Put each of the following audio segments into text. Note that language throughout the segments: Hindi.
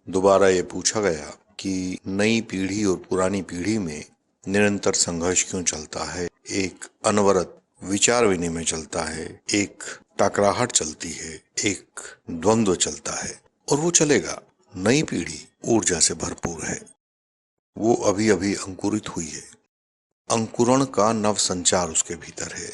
दोबारा ये पूछा गया कि नई पीढ़ी और पुरानी पीढ़ी में निरंतर संघर्ष क्यों चलता है, एक अनवरत विचार विनिमय चलता है, एक टकराहट चलती है, एक द्वंद्व चलता है। और वो चलेगा। नई पीढ़ी ऊर्जा से भरपूर है, वो अभी अभी अंकुरित हुई है, अंकुरण का नव संचार उसके भीतर है।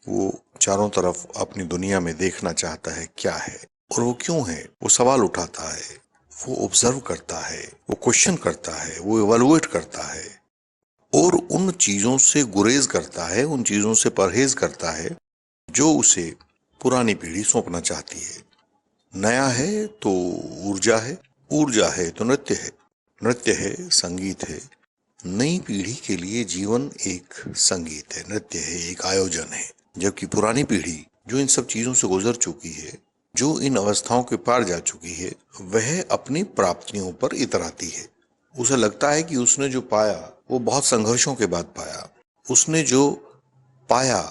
वो चारों तरफ अपनी दुनिया में देखना चाहता है क्या है और वो क्यों है। वो सवाल उठाता है, वो ऑब्जर्व करता है, वो क्वेश्चन करता है, वो इवैल्यूएट करता है और उन चीजों से गुरेज करता है, उन चीजों से परहेज करता है जो उसे पुरानी पीढ़ी सौंपना चाहती है। नया है तो ऊर्जा है, ऊर्जा है तो नृत्य है, नृत्य है, संगीत है। नई पीढ़ी के लिए जीवन एक संगीत है, नृत्य है, एक आयोजन है। जबकि पुरानी पीढ़ी जो इन सब चीजों से गुजर चुकी है, जो इन अवस्थाओं के पार जा चुकी है, वह अपनी प्राप्तियों पर इतराती है। उसे लगता है कि उसने जो पाया वो बहुत संघर्षों के बाद पाया, उसने जो पाया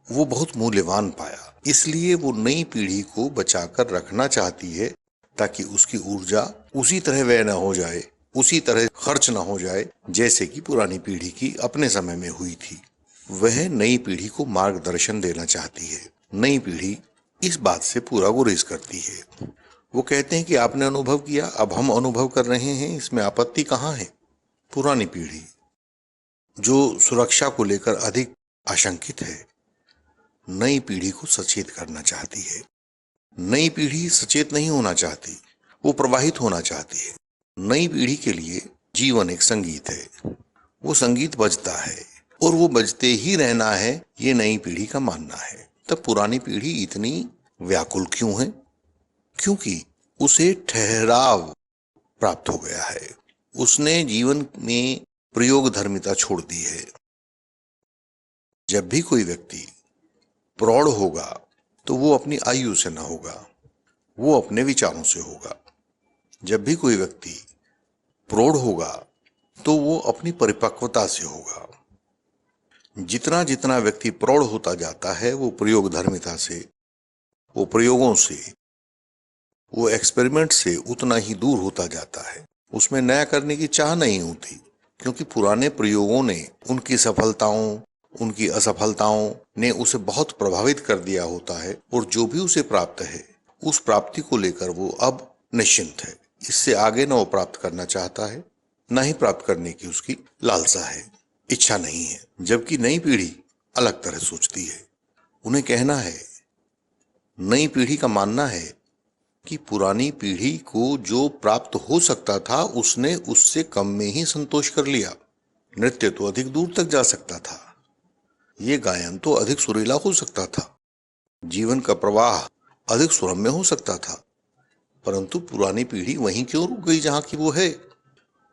वो बहुत मूल्यवान पाया। इसलिए वो नई पीढ़ी को बचाकर रखना चाहती है ताकि उसकी ऊर्जा उसी तरह व्यय न हो जाए, उसी तरह खर्च न हो जाए जैसे कि पुरानी पीढ़ी की अपने समय में हुई थी। वह नई पीढ़ी को मार्गदर्शन देना चाहती है। नई पीढ़ी इस बात से पूरा गुरेज करती है। वो कहते हैं कि आपने अनुभव किया, अब हम अनुभव कर रहे हैं, इसमें आपत्ति कहाँ है। पुरानी पीढ़ी जो सुरक्षा को लेकर अधिक आशंकित है, नई पीढ़ी को सचेत करना चाहती है। नई पीढ़ी सचेत नहीं होना चाहती, वो प्रवाहित होना चाहती है। नई पीढ़ी के लिए जीवन एक संगीत है, वो संगीत बजता है और वो बजते ही रहना है, ये नई पीढ़ी का मानना है। तब पुरानी पीढ़ी इतनी व्याकुल क्यों है? क्योंकि उसे ठहराव प्राप्त हो गया है, उसने जीवन में प्रयोग धर्मिता छोड़ दी है। जब भी कोई व्यक्ति प्रौढ़ होगा तो वो अपनी आयु से न होगा, वो अपने विचारों से होगा। जब भी कोई व्यक्ति प्रौढ़ होगा तो वो अपनी परिपक्वता से होगा। जितना जितना व्यक्ति प्रौढ़ होता जाता है वो प्रयोग धर्मिता से, वो प्रयोगों से, वो एक्सपेरिमेंट से उतना ही दूर होता जाता है। उसमें नया करने की चाह नहीं होती, क्योंकि पुराने प्रयोगों ने, उनकी सफलताओं, उनकी असफलताओं ने उसे बहुत प्रभावित कर दिया होता है और जो भी उसे प्राप्त है उस प्राप्ति को लेकर वो अब निश्चिंत है। इससे आगे न वो प्राप्त करना चाहता है, न ही प्राप्त करने की उसकी लालसा है, इच्छा नहीं है। जबकि नई पीढ़ी अलग तरह सोचती है। उन्हें कहना है, नई पीढ़ी का मानना है कि पुरानी पीढ़ी को जो प्राप्त हो सकता था उसने उससे कम में ही संतोष कर लिया। नृत्य तो अधिक दूर तक जा सकता था, ये गायन तो अधिक सुरीला हो सकता था, जीवन का प्रवाह अधिक सुरम्य हो सकता था। परंतु पुरानी पीढ़ी वहीं क्यों रुक गई जहां की वो है?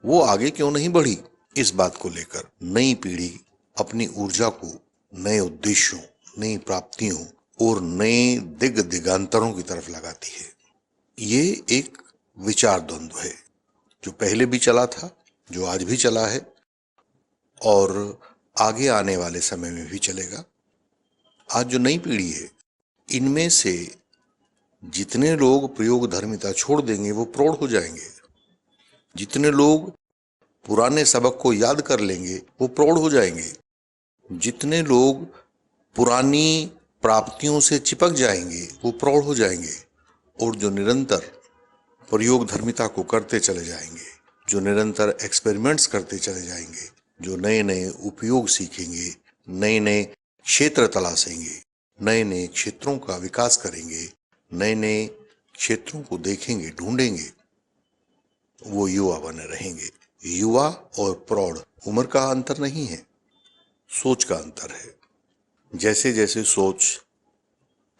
वो आगे क्यों नहीं बढ़ी? इस बात को लेकर नई पीढ़ी अपनी ऊर्जा को नए उद्देश्यों, नई प्राप्तियों और नए दिगंतरों की तरफ लगाती है। ये एक विचार द्वंद्व है जो पहले भी चला था, जो आज भी चला है और आगे आने वाले समय में भी चलेगा। आज जो नई पीढ़ी है, इनमें से जितने लोग प्रयोग धर्मिता छोड़ देंगे वो प्रौढ़ हो जाएंगे। जितने लोग पुराने सबक को याद कर लेंगे वो प्रौढ़ हो जाएंगे। जितने लोग पुरानी प्राप्तियों से चिपक जाएंगे वो प्रौढ़ हो जाएंगे। और जो निरंतर प्रयोग धर्मिता को करते चले जाएंगे, जो निरंतर एक्सपेरिमेंट्स करते चले जाएंगे, जो नए नए उपयोग सीखेंगे, नए नए क्षेत्र तलाशेंगे, नए नए क्षेत्रों का विकास करेंगे, नए नए क्षेत्रों को देखेंगे, ढूंढेंगे, वो युवा बने रहेंगे। युवा और प्रौढ़ उम्र का अंतर नहीं है, सोच का अंतर है। जैसे जैसे सोच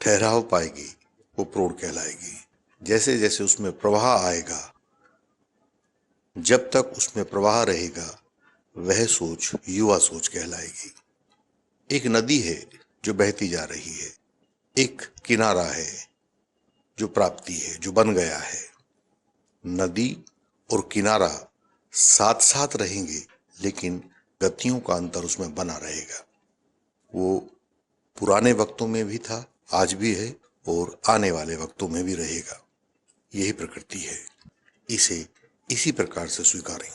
ठहराव पाएगी वो प्रौढ़ कहलाएगी। जैसे जैसे उसमें प्रवाह आएगा, जब तक उसमें प्रवाह रहेगा, वह सोच युवा सोच कहलाएगी। एक नदी है जो बहती जा रही है, एक किनारा है जो प्राप्ति है, जो बन गया है। नदी और किनारा साथ साथ रहेंगे, लेकिन गतियों का अंतर उसमें बना रहेगा। वो पुराने वक्तों में भी था, आज भी है और आने वाले वक्तों में भी रहेगा। यही प्रकृति है। इसे इसी प्रकार से स्वीकारें।